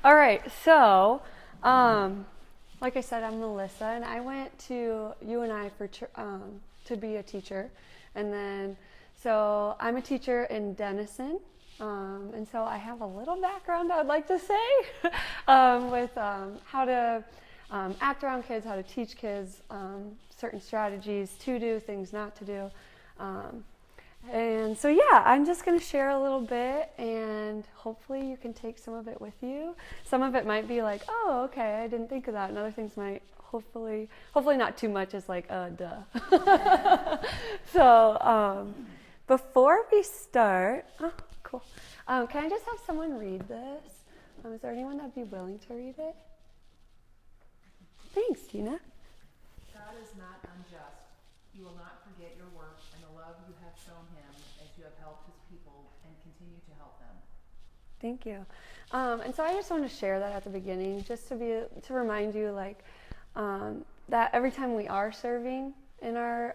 All right, so like I said, I'm Mellissa, and I went to UNI to be a teacher, and then so I'm a teacher in Denison, and so I have a little background I would like to say with how to act around kids, how to teach kids certain strategies to do, things not to do. And so, yeah, I'm just going to share a little bit, and hopefully you can take some of it with you. Some of it might be like, oh, okay, I didn't think of that. And other things might, hopefully not too much is like, duh. So, before we start, oh, cool. Can I just have someone read this? Is there anyone that'd be willing to read it? Thanks, Tina. God is not unjust. He will not forget your work and the love you have shown him as you have helped his people and continue to help them. Thank you. And so I just want to share that at the beginning, just to remind you, like, that every time we are serving in our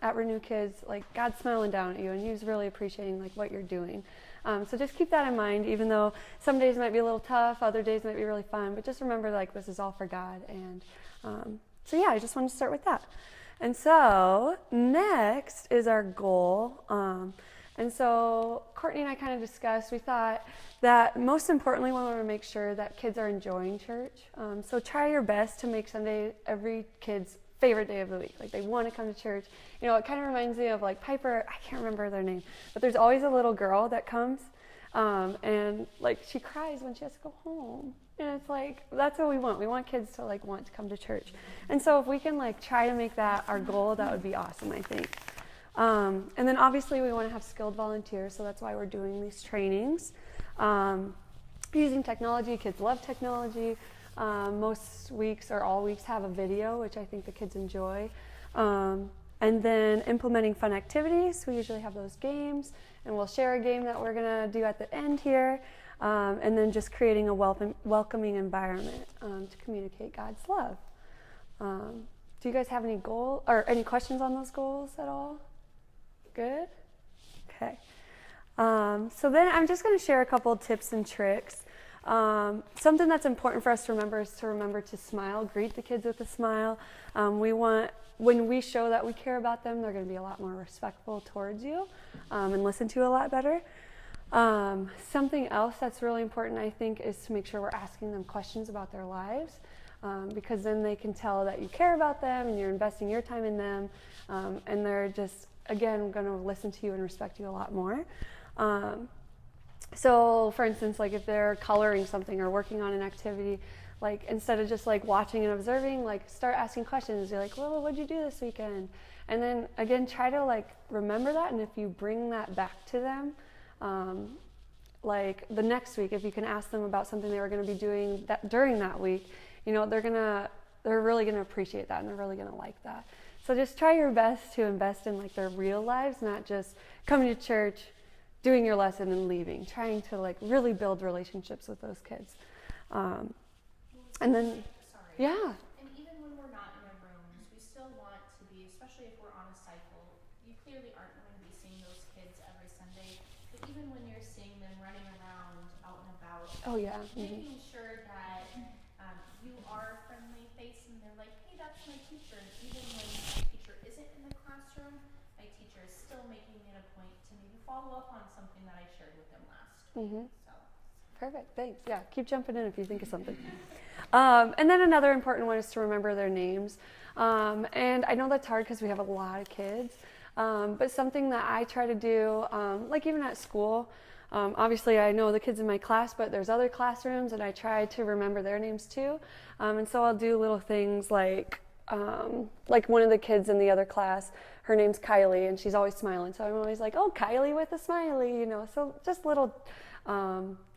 at Renew Kids, like, God's smiling down at you, and He's really appreciating like what you're doing. So just keep that in mind, even though some days might be a little tough, other days might be really fun, but just remember, like, this is all for God. And so yeah, I just want to start with that. And so next is our goal. And so Courtney and I kind of discussed, we thought that most importantly, we want to make sure that kids are enjoying church. So try your best to make Sunday every kid's favorite day of the week. Like, they want to come to church. You know, it kind of reminds me of like Piper, I can't remember their name, but there's always a little girl that comes and like she cries when she has to go home. And it's like, that's what we want. We want kids to like want to come to church. And so if we can like try to make that our goal, that would be awesome, I think. And then obviously we want to have skilled volunteers, so that's why we're doing these trainings. Using technology, kids love technology. Most weeks or all weeks have a video, which I think the kids enjoy. And then implementing fun activities. We usually have those games, and we'll share a game that we're going to do at the end here. And then just creating a welcoming environment to communicate God's love. Do you guys have any goal or any questions on those goals at all? Good? Okay. So then I'm just going to share a couple of tips and tricks. Something that's important for us to remember is to remember to smile. Greet the kids with a smile. When we show that we care about them, they're going to be a lot more respectful towards you and listen to you a lot better. Something else that's really important, I think, is to make sure we're asking them questions about their lives, because then they can tell that you care about them and you're investing your time in them, and they're just, again, going to listen to you and respect you a lot more. So, for instance, like if they're coloring something or working on an activity, like instead of just like watching and observing, like start asking questions. You're like, well, what'd you do this weekend? And then again, try to like remember that, and if you bring that back to them, like the next week, if you can ask them about something they were going to be doing during that week, you know, they're really going to appreciate that, and they're really going to like that. So just try your best to invest in like their real lives, not just coming to church, doing your lesson and leaving. Trying to like really build relationships with those kids. And then, yeah. And even when we're not in our rooms, we still want to be, especially if we're on a cycle, you clearly aren't going to be seeing those kids every Sunday, but even when you're seeing them running around out and about, Oh yeah. making sure that you are a friendly face and they're like, hey, that's my teacher. And even when my teacher isn't in the classroom, my teacher is still making it a point to maybe follow up on something that I shared with them last week. So. Perfect, thanks. Yeah, keep jumping in if you think of something. And then another important one is to remember their names. And I know that's hard because we have a lot of kids, but something that I try to do, like even at school, obviously I know the kids in my class, but there's other classrooms, and I try to remember their names too. And so I'll do little things like one of the kids in the other class, her name's Kylie, and she's always smiling. So I'm always like, oh, Kylie with a smiley, you know. So just little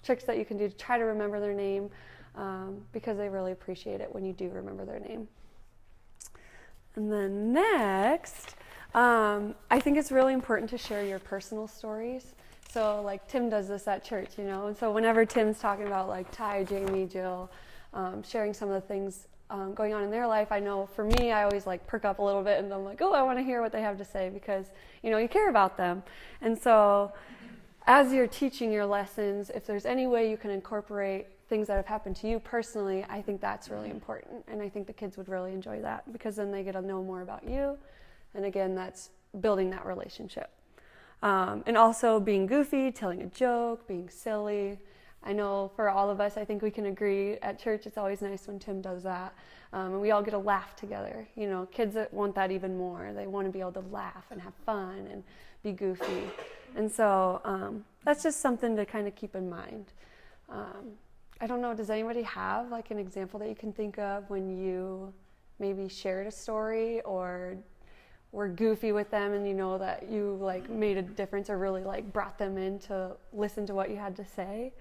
tricks that you can do to try to remember their name, because they really appreciate it when you do remember their name. And then next, I think it's really important to share your personal stories. So like Tim does this at church, you know, and so whenever Tim's talking about like Ty, Jamie, Jill, sharing some of the things going on in their life, I know for me, I always like perk up a little bit, and I'm like, oh, I want to hear what they have to say, because, you know, you care about them. And so as you're teaching your lessons, if there's any way you can incorporate things that have happened to you personally, I think that's really important. And I think the kids would really enjoy that because then they get to know more about you. And again, that's building that relationship. And also being goofy, telling a joke, being silly. I know for all of us, I think we can agree at church, it's always nice when Tim does that. And we all get to laugh together. You know, kids that want that even more. They want to be able to laugh and have fun and be goofy. And so that's just something to kind of keep in mind. I don't know, does anybody have like an example that you can think of when you maybe shared a story or were goofy with them and you know that you like made a difference or really like brought them in to listen to what you had to say?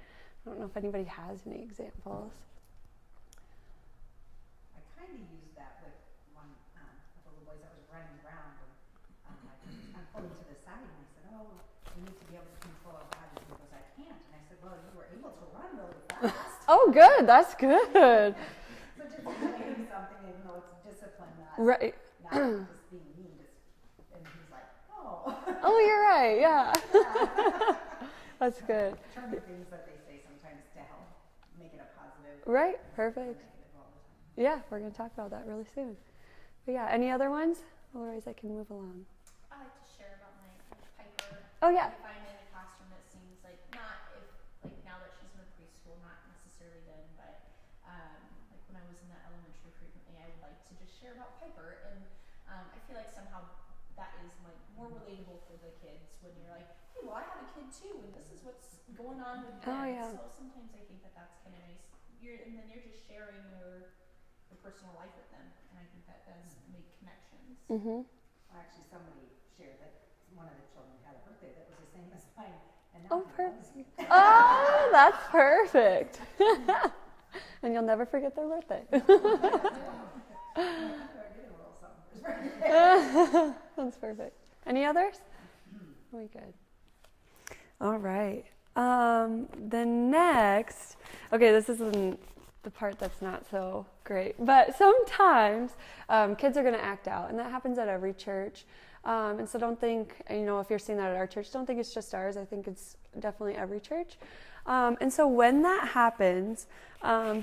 I don't know if anybody has any examples. I kind of used that with one of the little boys that was running around, and I pulled him to the side and I said, "Oh, we need to be able to control our bodies." And he goes, "I can't." And I said, "Well, you were able to run really fast." Oh, good. That's good. So just explaining something, even though it's discipline, Right. not just being mean. And he's like, "Oh." Oh, you're right. Yeah. Yeah. That's good. Turn the things that they say sometimes to help make it a positive. Right. Perfect. Yeah, we're going to talk about that really soon. But yeah, any other ones? Otherwise, I can move along. I like to share about my Piper. Oh, yeah. If I'm in a classroom that seems like not if like now that she's in the preschool, not necessarily then, but like when I was in the elementary frequently, I would like to just share about Piper, and I feel like somehow that is like more relatable for the kids when you're like, hey, well, I have a kid too, and this is what's going on with them. Oh, yeah. So sometimes I think that that's kind of nice. And then you're just sharing your personal life with them, and I think that does make connections. Mm-hmm. Well, actually, somebody shared that one of the children had a birthday that was the same as mine. And Oh, now he loves perfect. me. Oh, that's perfect. And you'll never forget their birthday. That's perfect. Any others? We good. All right. The next, okay, this isn't the part that's not so great, but sometimes kids are going to act out, and that happens at every church. And so don't think, if you're seeing that at our church, don't think it's just ours. I think it's definitely every church. And so when that happens,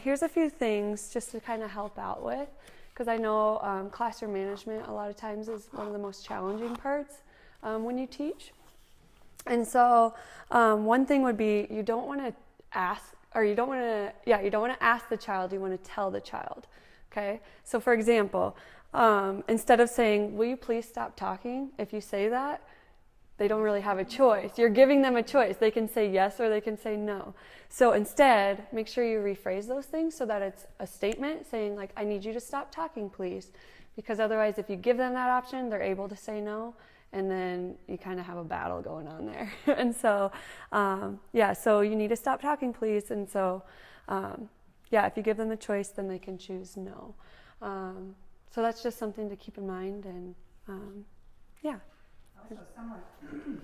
here's a few things just to kind of help out with, because I know classroom management a lot of times is one of the most challenging parts when you teach. And so one thing would be you don't want to ask the child, you want to tell the child, okay? So for example, instead of saying, will you please stop talking? If you say that, they don't really have a choice. You're giving them a choice. They can say yes or they can say no. So instead, make sure you rephrase those things so that it's a statement saying like, I need you to stop talking, please. Because otherwise, if you give them that option, they're able to say no. And then you kind of have a battle going on there. And so, so you need to stop talking, please. And so, if you give them the choice, then they can choose no. So that's just something to keep in mind. And, Also, someone in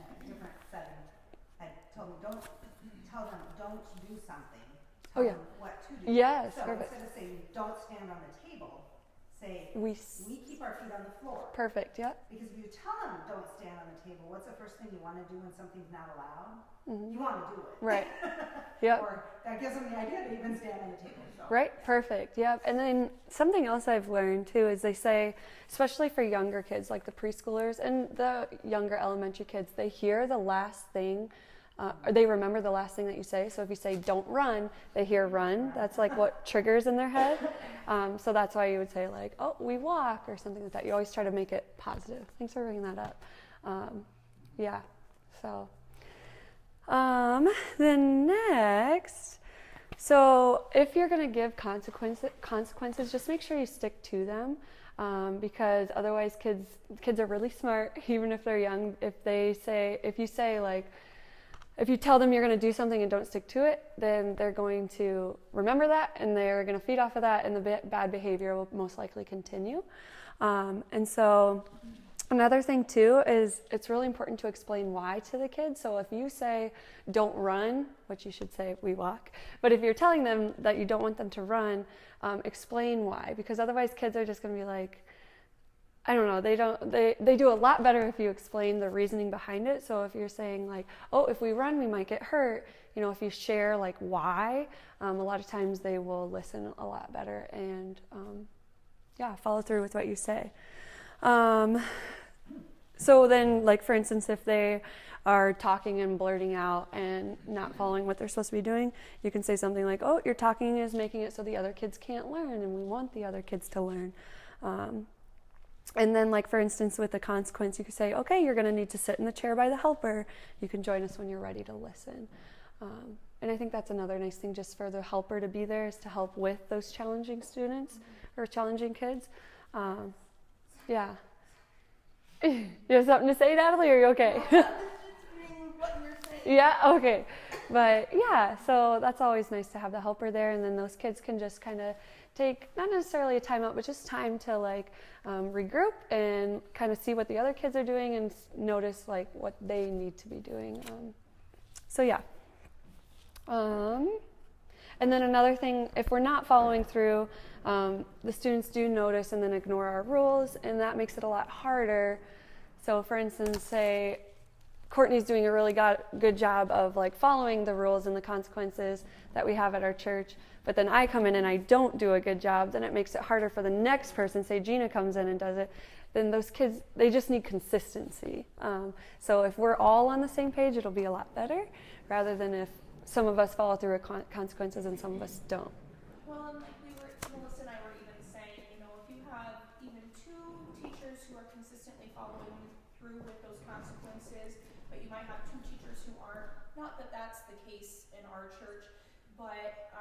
a different setting had told me, don't do something. Tell them what to do. Yes, so perfect. Instead of saying, don't stand on the table, say, we keep our feet on the floor. Perfect, yep. Because if you tell them don't stand on the table, what's the first thing you want to do when something's not allowed? Mm-hmm. You want to do it. Right. Yep. Or that gives them the idea to even stand on the table. So. Right, perfect, yep. And then something else I've learned too is they say, especially for younger kids like the preschoolers and the younger elementary kids, they hear the last thing, or they remember the last thing that you say. So if you say don't run, they hear run. That's like what triggers in their head. So that's why you would say like, oh, we walk or something like that. You always try to make it positive. Thanks for bringing that up. Then next, so if you're going to give consequences, just make sure you stick to them, because otherwise kids are really smart, even if they're young. If you tell them you're going to do something and don't stick to it, then they're going to remember that and they're going to feed off of that, and the bad behavior will most likely continue. And so another thing too is it's really important to explain why to the kids. So if you say don't run, which you should say we walk, but if you're telling them that you don't want them to run, explain why, because otherwise kids are just going to be like, I don't know, they do a lot better if you explain the reasoning behind it. So if you're saying like, oh, if we run, we might get hurt, you know, if you share like why, a lot of times they will listen a lot better and, follow through with what you say. So then, like, for instance, if they are talking and blurting out and not following what they're supposed to be doing, you can say something like, oh, your talking is making it so the other kids can't learn, and we want the other kids to learn. And then, like, for instance, with the consequence, you could say, okay, you're going to need to sit in the chair by the helper. You can join us when you're ready to listen. And I think that's another nice thing just for the helper to be there, is to help with those challenging students or challenging kids. Yeah. You have something to say, Natalie, or are you okay? Yeah, okay. But yeah, so that's always nice to have the helper there, and then those kids can just kind of take, not necessarily a timeout, but just time to like regroup and kind of see what the other kids are doing and notice like what they need to be doing. So yeah. And then another thing, if we're not following through, the students do notice and then ignore our rules, and that makes it a lot harder. So for instance, say Courtney's doing a really good job of like following the rules and the consequences that we have at our church, but then I come in and I don't do a good job, then it makes it harder for the next person. Say Gina comes in and does it, then those kids, they just need consistency. So if we're all on the same page, it'll be a lot better, rather than if some of us follow through with consequences and some of us don't. Well, and like Mellissa and I were even saying, you know, if you have even 2 teachers who are consistently following through with those consequences, but you might have 2 teachers who aren't, not that that's the case in our church, but,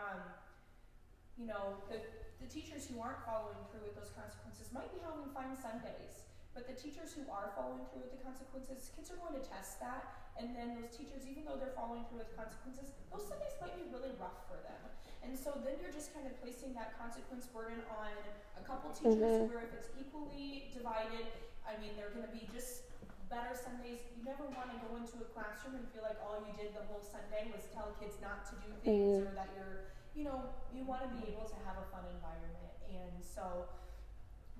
you know, the teachers who aren't following through with those consequences might be having fun Sundays, but the teachers who are following through with the consequences, kids are going to test that, and then those teachers, even though they're following through with consequences, those Sundays might be really rough for them. And so then you're just kind of placing that consequence burden on a couple teachers, where if it's equally divided, I mean, they're going to be just better Sundays. You never want to go into a classroom and feel like all you did the whole Sunday was tell kids not to do things, or that you're, you know, you want to be able to have a fun environment. And so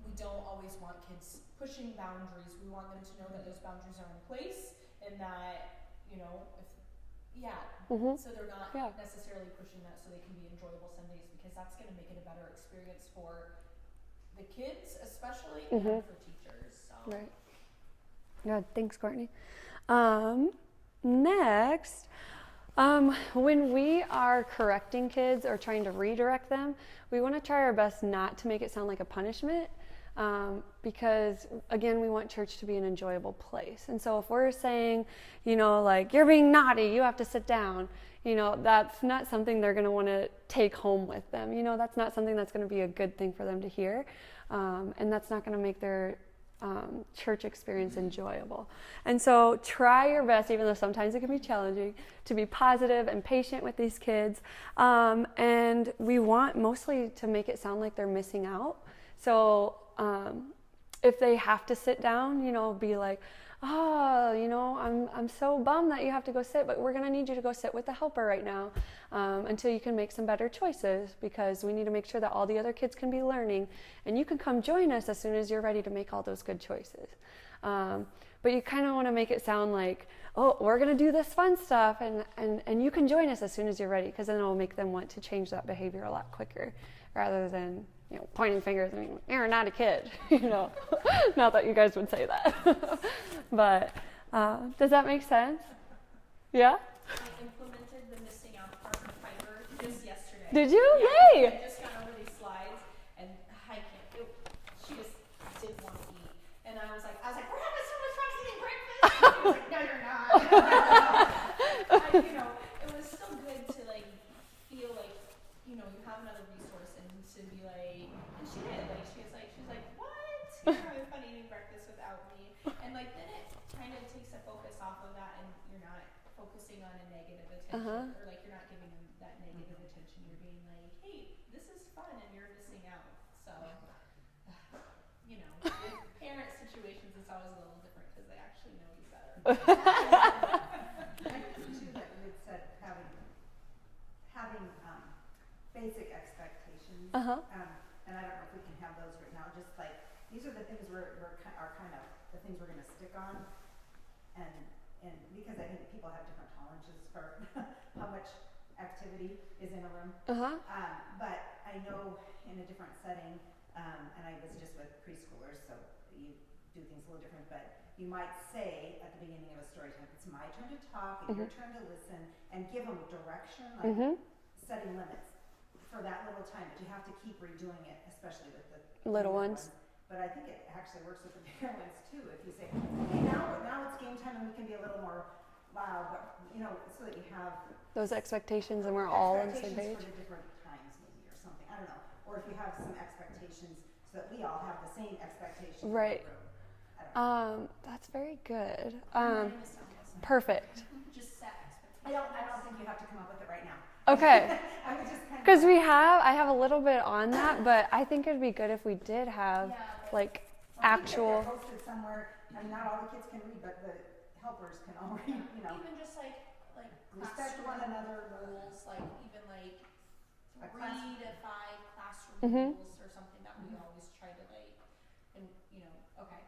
we don't always want kids pushing boundaries. We want them to know that those boundaries are in place, and that, you know, so they're not necessarily pushing that so they can be enjoyable Sundays, because that's going to make it a better experience for the kids especially, and for teachers. So. Right. Good. Thanks, Courtney. Next, when we are correcting kids or trying to redirect them, we want to try our best not to make it sound like a punishment. Because again, we want church to be an enjoyable place. And so if we're saying, you know, like, you're being naughty, you have to sit down, you know, that's not something they're going to want to take home with them. You know, that's not something that's going to be a good thing for them to hear. And that's not going to make their church experience enjoyable. And so try your best, even though sometimes it can be challenging, to be positive and patient with these kids. And we want mostly to make it sound like they're missing out. So if they have to sit down, you know, be like, oh, you know, I'm so bummed that you have to go sit, but we're going to need you to go sit with the helper right now until you can make some better choices, because we need to make sure that all the other kids can be learning, and you can come join us as soon as you're ready to make all those good choices. But you kind of want to make it sound like, oh, we're going to do this fun stuff, and you can join us as soon as you're ready, because then it will make them want to change that behavior a lot quicker, rather than, you know, pointing fingers and you're not a kid, you know. Not that you guys would say that. But does that make sense? Yeah? I implemented the missing out part of Piper just yesterday. Did you? Yeah, Yay! I just got over these slides, and I can't. She just didn't want to eat, and I was like, we're having so much fun eating breakfast. And she was like, no, you're not. You know, it was still good to like feel like, you know, you have another resource, and to be like, and she did. Like she was like, what? You're having fun eating breakfast without me, and like then it kind of takes a focus off of that, and you're not focusing on a negative attention, or like you're not giving them that negative attention. You're being like, hey, this is fun, and you're missing out. So, you know, with parent situations, it's always a little different because they actually know you better. I think too that you had said having basic expectations. And I don't know if we can have those right now. Just like, these are the things because are kind of the things we're going to stick on, and because I think people have different tolerances for how much activity is in a room. But I know in a different setting, and I was just with preschoolers, so you do things a little different, but you might say at the beginning of a story time, it's my turn to talk and your turn to listen, and give them direction, like setting limits for that little time, but you have to keep redoing it, especially with the little ones. But I think it actually works with the bigger ones too. If you say, okay, now it's game time and we can be a little more loud, but so that you have those expectations and we're all on the same page. For the different times maybe or something. I don't know. Or if you have some expectations so that we all have the same expectations. Right. That's very good. Perfect. Just set expectations. I don't think you have to come up with it right now. Okay. I would just kind of. Because I have a little bit on that, but I think it'd be good if we did have like actual. They're posted somewhere. I mean, not all the kids can read, but the helpers can all read. Even just like respect one another. rules, like even like 3 to 5 classroom rules or something that we always try to and okay.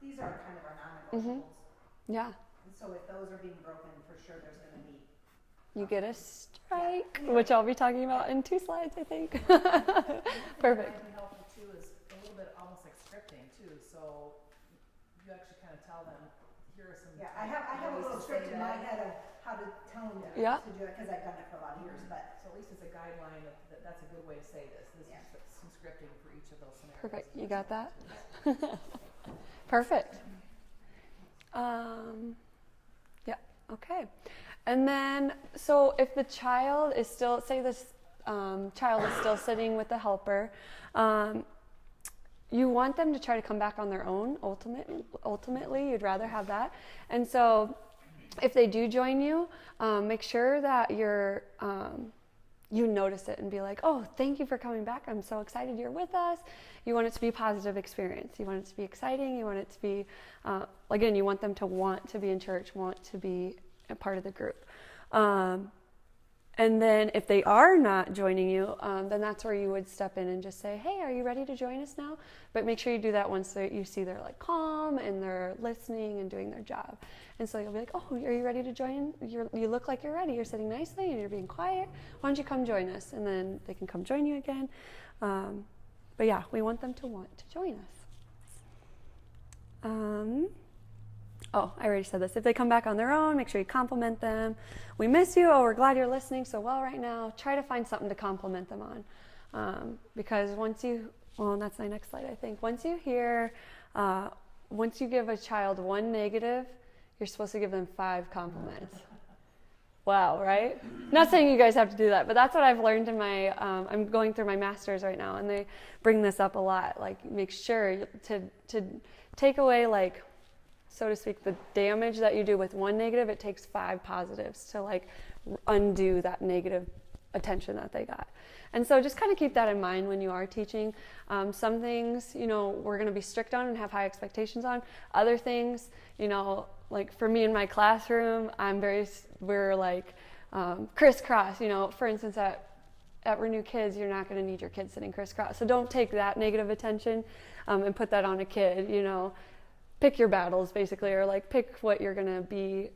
These are kind of our non-negotiables. Yeah. And so if those are being broken, for sure there's going to be. You get a strike, which I'll be talking about in 2 slides, I think. Perfect. What might be helpful too is a little bit almost like scripting too. So you actually kind of tell them, here are some. Yeah, I have a little script in my head of how to tell them to do it because I've done it for a lot of years. But so at least it's a guideline. That's a good way to say this. This is some scripting for each of those scenarios. Perfect. You got that? Perfect. Yeah. Okay. And then, so if the child is still, say this child is still sitting with the helper, you want them to try to come back on their own. Ultimately, you'd rather have that. And so, if they do join you, make sure that you notice it and be like, oh, thank you for coming back. I'm so excited you're with us. You want it to be a positive experience. You want it to be exciting. You want it to be, again, you want them to want to be in church, want to be a part of the group. And then if they are not joining you, then that's where you would step in and just say, hey, are you ready to join us now? But make sure you do that once you see they're like calm and they're listening and doing their job. And so you'll be like, oh, are you ready to join? You look like you're ready. You're sitting nicely and you're being quiet. Why don't you come join us? And then they can come join you again. But yeah, we want them to want to join us. Oh, I already said this. If they come back on their own, make sure you compliment them. We miss you. Oh, we're glad you're listening so well right now. Try to find something to compliment them on. Because that's my next slide, I think. Once you give a child 1 negative, you're supposed to give them 5 compliments. Wow, right? Not saying you guys have to do that, but that's what I've learned in I'm going through my master's right now, and they bring this up a lot. Like, make sure to take away, like, so to speak, the damage that you do with 1 negative, it takes 5 positives to like undo that negative attention that they got. And so just kind of keep that in mind when you are teaching. Some things, we're going to be strict on and have high expectations on. Other things, like for me in my classroom, we're like crisscross, for instance, at Renew Kids, you're not going to need your kids sitting crisscross. So don't take that negative attention and put that on a kid, Pick your battles, basically, or like pick what you're going to be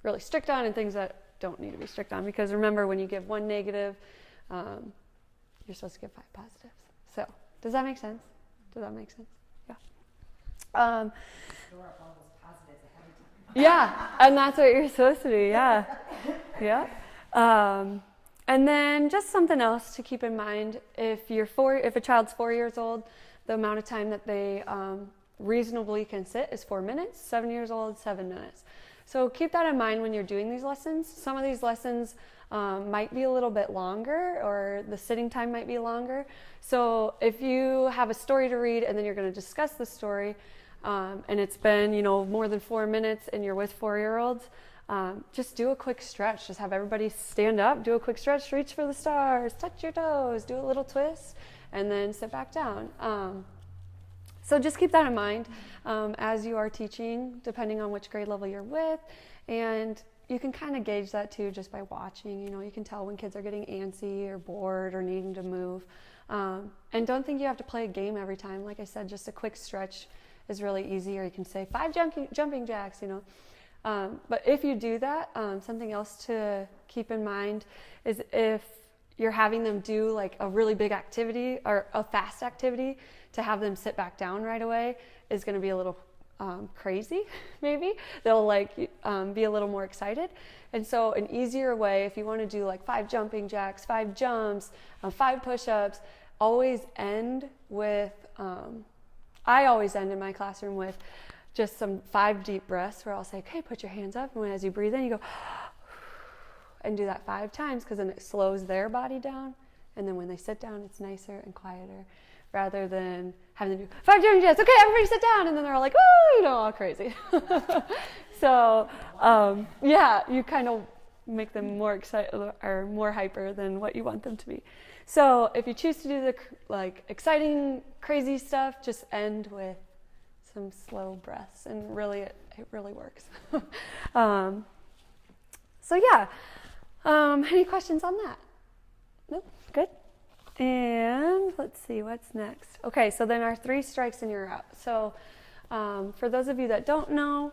really strict on and things that don't need to be strict on. Because remember, when you give 1 negative, you're supposed to give 5 positives. So, does that make sense? Yeah. Yeah, and that's what you're supposed to do. Yeah, yeah. And then just something else to keep in mind: if a child's 4 years old, the amount of time that they reasonably can sit is 4 minutes. 7 years old, 7 minutes. So keep that in mind when you're doing these lessons. Some of these lessons might be a little bit longer, or the sitting time might be longer. So if you have a story to read and then you're going to discuss the story, and it's been more than 4 minutes and you're with 4-year-olds, just do a quick stretch. Just have everybody stand up, do a quick stretch, reach for the stars, touch your toes, do a little twist, and then sit back down. So just keep that in mind as you are teaching, depending on which grade level you're with. And, you can kind of gauge that too just by watching. You know, you can tell when kids are getting antsy or bored or needing to move. And don't think you have to play a game every time. Like I said, just a quick stretch is really easy, or you can say 5 jumping jacks, you know. But if you do that, something else to keep in mind is if you're having them do like a really big activity or a fast activity, to have them sit back down right away is going to be a little crazy, maybe. They'll like be a little more excited. And so an easier way, if you want to do like 5 jumping jacks, 5 jumps, 5 push-ups, always end with, I always end in my classroom with just some 5 deep breaths where I'll say, okay, put your hands up. And as you breathe in, you go, and do that 5 times, because then it slows their body down. And then when they sit down, it's nicer and quieter, rather than having them do 5 jumping jacks. Okay, everybody sit down. And then they're all like, oh, you know, all crazy. So, yeah, you kind of make them more excited or more hyper than what you want them to be. So if you choose to do the like exciting, crazy stuff, just end with some slow breaths, and really, it really works. So yeah, any questions on that? No, good. And let's see, what's next? Okay, so then our 3 strikes and you're out. So for those of you that don't know,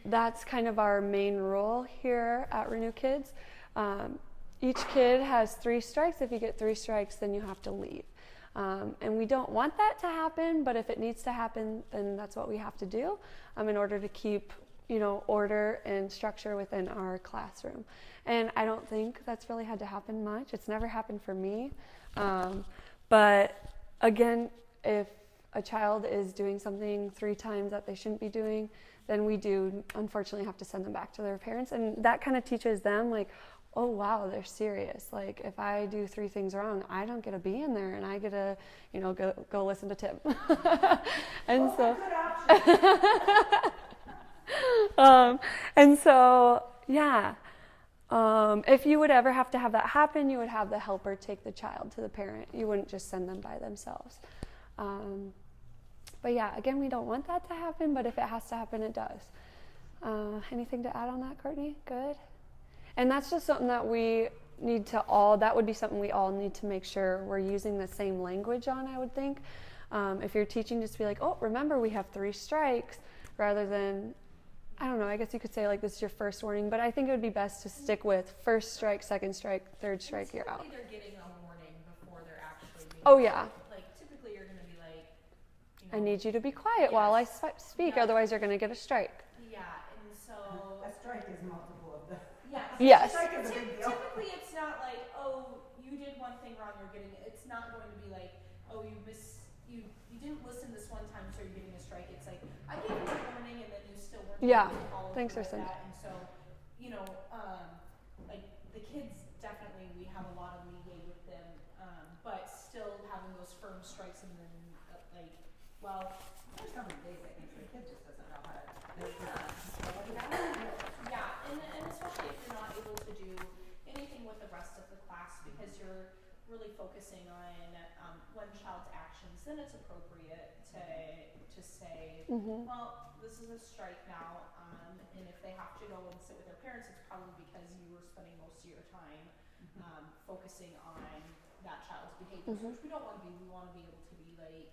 that's kind of our main rule here at Renew Kids. Each kid has 3 strikes. If you get 3 strikes, then you have to leave. And we don't want that to happen, but if it needs to happen, then that's what we have to do in order to keep, you know, order and structure within our classroom. And I don't think that's really had to happen much. It's never happened for me. But again, if a child is doing something 3 times that they shouldn't be doing, then we do unfortunately have to send them back to their parents. And that kind of teaches them like, oh wow, they're serious. Like if I do 3 things wrong, I don't get to be in there, and I get to, you know, go listen to Tim. And so, and so, yeah. If you would ever have to have that happen, you would have the helper take the child to the parent. You wouldn't just send them by themselves. But yeah, again, we don't want that to happen, but if it has to happen, it does. Anything to add on that, Courtney? Good? And that's just something that we need to that would be something we all need to make sure we're using the same language on, I would think. If you're teaching, just be like, oh, remember we have 3 strikes, rather than, I don't know, I guess you could say like this is your first warning, but I think it would be best to stick with 1st strike, 2nd strike, 3rd strike, you're out. They're getting a warning before they're actually being Oh yeah. Like typically you're going to be like, you know, I need you to be quiet while I speak, otherwise you're going to get a strike. Yeah, and so A strike is multiple of the. Yes. Strike is a big deal. Typically it's not like, oh, you did one thing wrong, you're getting it. It's not going to be like, oh, you didn't listen this one time, so you're getting a strike. It's like, I gave you a warning and then you still weren't able to follow Thanks through for with saying. that. And so, you know, like the kids, definitely we have a lot of leeway with them, but still having those firm strikes, and then like, well, There's something basic, and the kid just doesn't know how to. Yeah, and especially if you're not able to do anything with the rest of the class because you're really focusing on one child's actions, then it's appropriate to say, well, this is a strike now, and if they have to go and sit with their parents, it's probably because you were spending most of your time focusing on that child's behaviors, which we don't want to be. We want to be able to be like,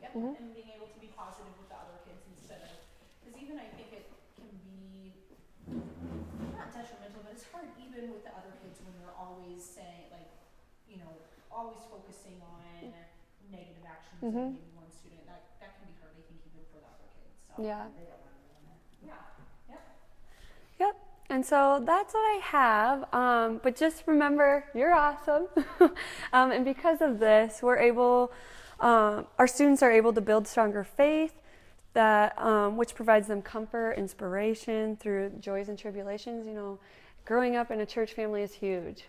and being able to be positive with the other kids instead of, because even I think it can be not detrimental, but it's hard even with the other kids when they're always saying like, you know, always focusing on negative actions of maybe one student. That can be hard, I think, even for the other kids. So. Yeah. Yep. And so that's what I have. But just remember, you're awesome. And because of this, we're able, our students are able to build stronger faith, that which provides them comfort, inspiration through joys and tribulations. You know, growing up in a church family is huge.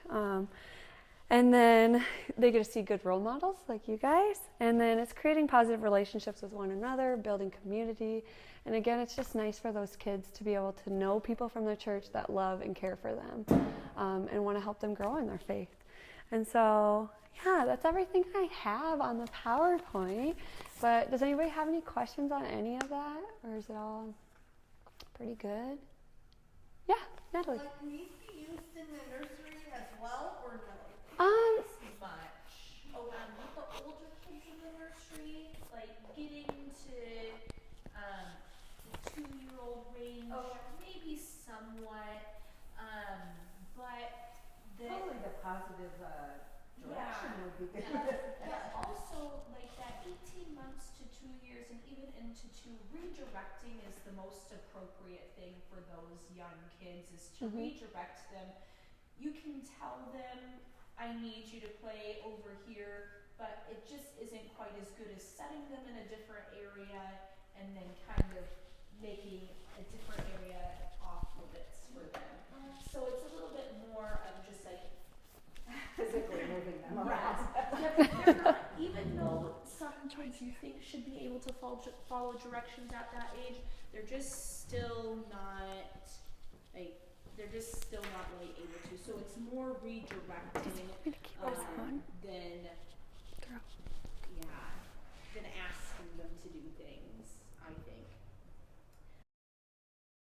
And then they get to see good role models like you guys. And then it's creating positive relationships with one another, building community. And again, it's just nice for those kids to be able to know people from their church that love and care for them, and want to help them grow in their faith. And so, yeah, that's everything I have on the PowerPoint. But does anybody have any questions on any of that? Or is it all pretty good? Yeah. Natalie. Like, can these be used in the nursery as well, or no? Much. With the older kids in the nursery, like getting to the 2-year-old range, maybe somewhat. But Probably the positive direction would be good. But also like that 18 months to 2 years and even into 2, redirecting is the most appropriate thing for those young kids, is to redirect them. You can tell them, I need you to play over here, but it just isn't quite as good as setting them in a different area and then kind of making a different area off limits for them. So it's a little bit more of just like Physically moving them around. they're not, even though some kids you think should be able to follow directions at that age, they're just still not, like, they're just still not really able to. So it's more redirecting than